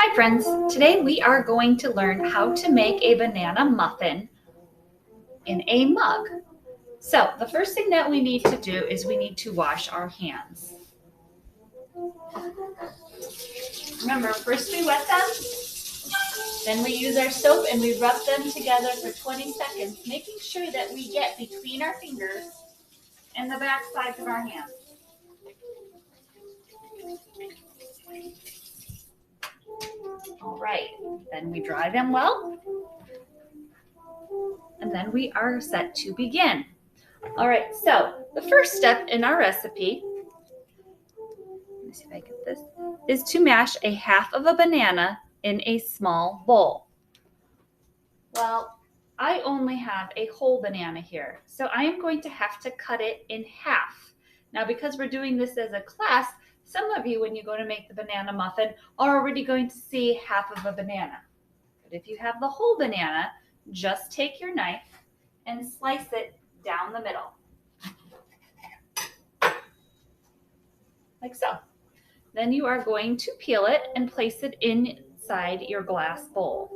Hi friends, today we are going to learn how to make a banana muffin in a mug. So the first thing that we need to do is we need to wash our hands. Remember, first we wet them, then we use our soap and we rub them together for 20 seconds, making sure that we get between our fingers and the back sides of our hands. All right, then we dry them well, and then we are set to begin. All right, so the first step in our recipe, let me see if I get this, is to mash a half of a banana in a small bowl. Well, I only have a whole banana here, so I am going to have to cut it in half. Now, because we're doing this as a class, some of you, when you go to make the banana muffin, are already going to see half of a banana. But if you have the whole banana, just take your knife and slice it down the middle. Like so. Then you are going to peel it and place it inside your glass bowl.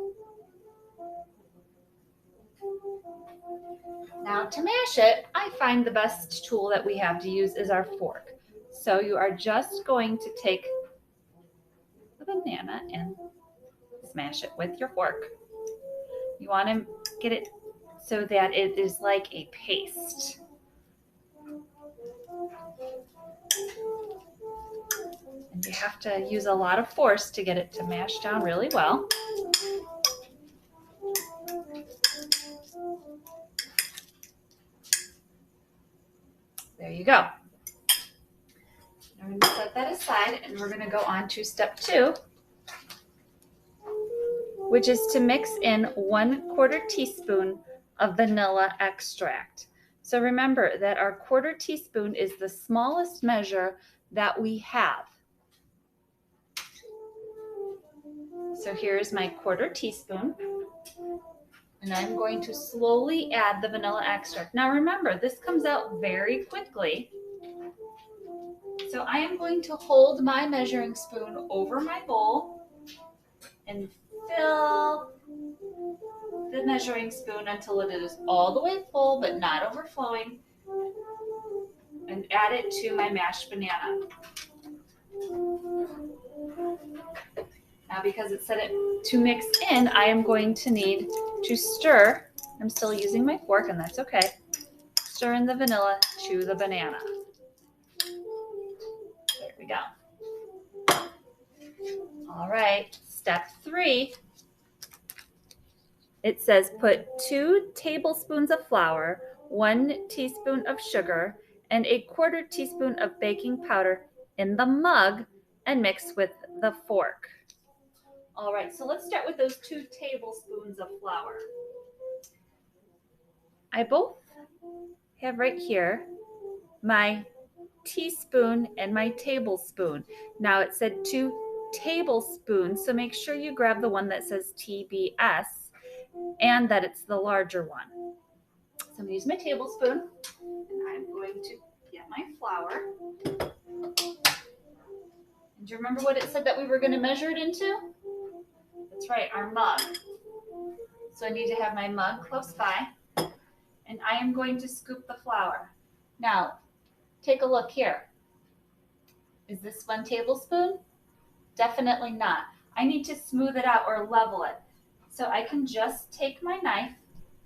Now to mash it, I find the best tool that we have to use is our fork. So you are just going to take the banana and smash it with your fork. You want to get it so that it is like a paste. And you have to use a lot of force to get it to mash down really well. There you go. Now we're going to set that aside and we're going to go on to step 2, which is to mix in 1/4 teaspoon of vanilla extract. So remember that our 1/4 teaspoon is the smallest measure that we have. So here's my 1/4 teaspoon. And I'm going to slowly add the vanilla extract. Now remember, this comes out very quickly. So I am going to hold my measuring spoon over my bowl and fill the measuring spoon until it is all the way full but not overflowing, and add it to my mashed banana. Now because it said it to mix in, I am going to need to stir. I'm still using my fork, and that's okay. Stir in the vanilla to the banana. There we go. All right, step 3. It says put 2 tablespoons of flour, 1 teaspoon of sugar, and 1/4 teaspoon of baking powder in the mug and mix with the fork. All right, so let's start with those 2 tablespoons of flour. I both have right here my teaspoon and my tablespoon. Now it said 2 tablespoons, so make sure you grab the one that says TBS and that it's the larger one. So I'm going to use my tablespoon, and I'm going to get my flour. And do you remember what it said that we were going to measure it into? That's right, our mug. So I need to have my mug close by, and I am going to scoop the flour. Now, take a look here. Is this 1 tablespoon? Definitely not. I need to smooth it out or level it. So I can just take my knife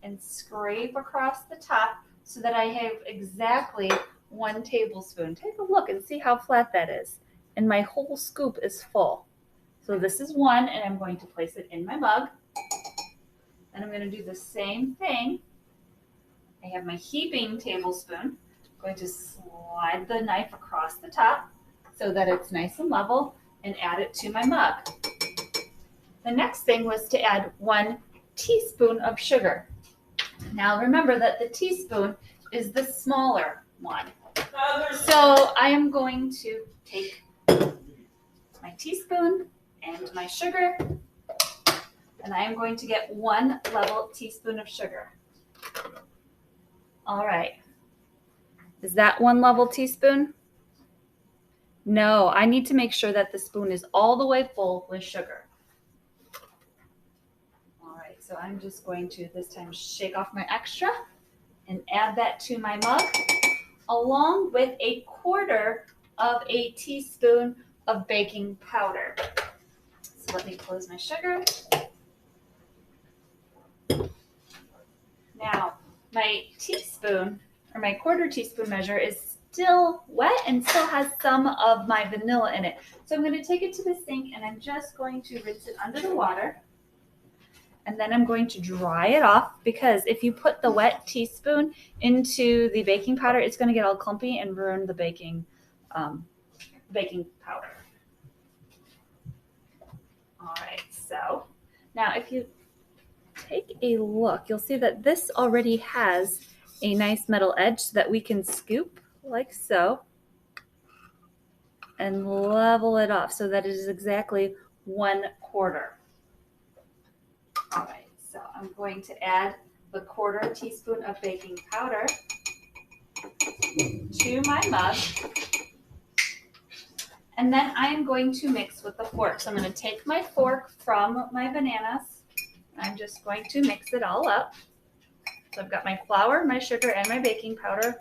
and scrape across the top so that I have exactly 1 tablespoon. Take a look and see how flat that is. And my whole scoop is full. So this is 1, and I'm going to place it in my mug. And I'm going to do the same thing. I have my heaping tablespoon. I'm going to slide the knife across the top so that it's nice and level and add it to my mug. The next thing was to add 1 teaspoon of sugar. Now remember that the teaspoon is the smaller one. So I am going to take my teaspoon and my sugar, and I am going to get 1 level teaspoon of sugar. All right. Is that 1 level teaspoon? No, I need to make sure that the spoon is all the way full with sugar. so I'm just going to this time shake off my extra and add that to my mug, along with 1/4 of a teaspoon of baking powder. So let me close my sugar. Now, my teaspoon, or my 1/4 teaspoon measure, is still wet and still has some of my vanilla in it. So I'm going to take it to the sink and I'm just going to rinse it under the water. And then I'm going to dry it off, because if you put the wet teaspoon into the baking powder, it's going to get all clumpy and ruin the baking powder. All right, so now if you take a look, you'll see that this already has a nice metal edge so that we can scoop like so and level it off so that it is exactly 1/4. All right, so I'm going to add the 1/4 teaspoon of baking powder to my mug. And then I am going to mix with the fork. So I'm going to take my fork from my bananas. I'm just going to mix it all up. So I've got my flour, my sugar, and my baking powder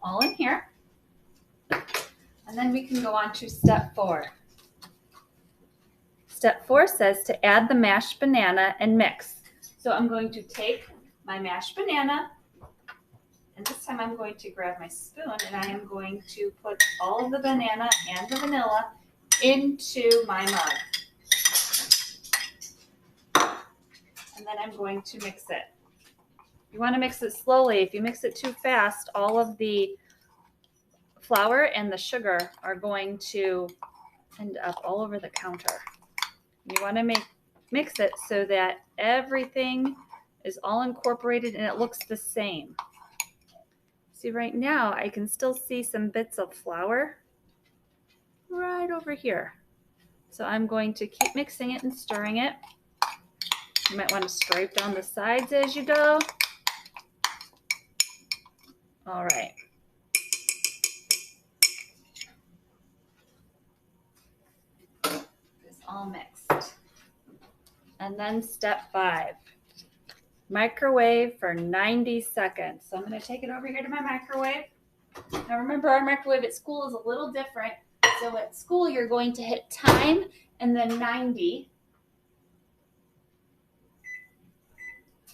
all in here. And then we can go on to step 4. Step 4 says to add the mashed banana and mix. So I'm going to take my mashed banana, and this time I'm going to grab my spoon and I am going to put all of the banana and the vanilla into my mug. And then I'm going to mix it. You want to mix it slowly. If you mix it too fast, all of the flour and the sugar are going to end up all over the counter. You want to mix it so that everything is all incorporated and it looks the same. See, right now I can still see some bits of flour right over here. So I'm going to keep mixing it and stirring it. You might want to scrape down the sides as you go. All right. It's all mixed. And then step 5, microwave for 90 seconds. So I'm going to take it over here to my microwave. Now remember, our microwave at school is a little different. So at school, you're going to hit time and then 90.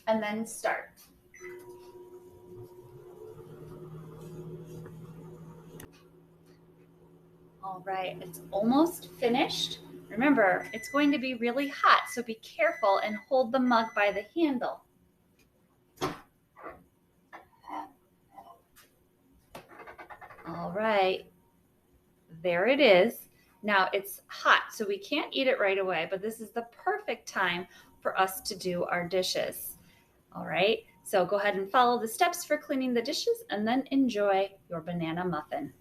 And then start. All right, it's almost finished. Remember, it's going to be really hot, so be careful and hold the mug by the handle. All right, there it is. Now it's hot, so we can't eat it right away, but this is the perfect time for us to do our dishes. All right, so go ahead and follow the steps for cleaning the dishes and then enjoy your banana muffin.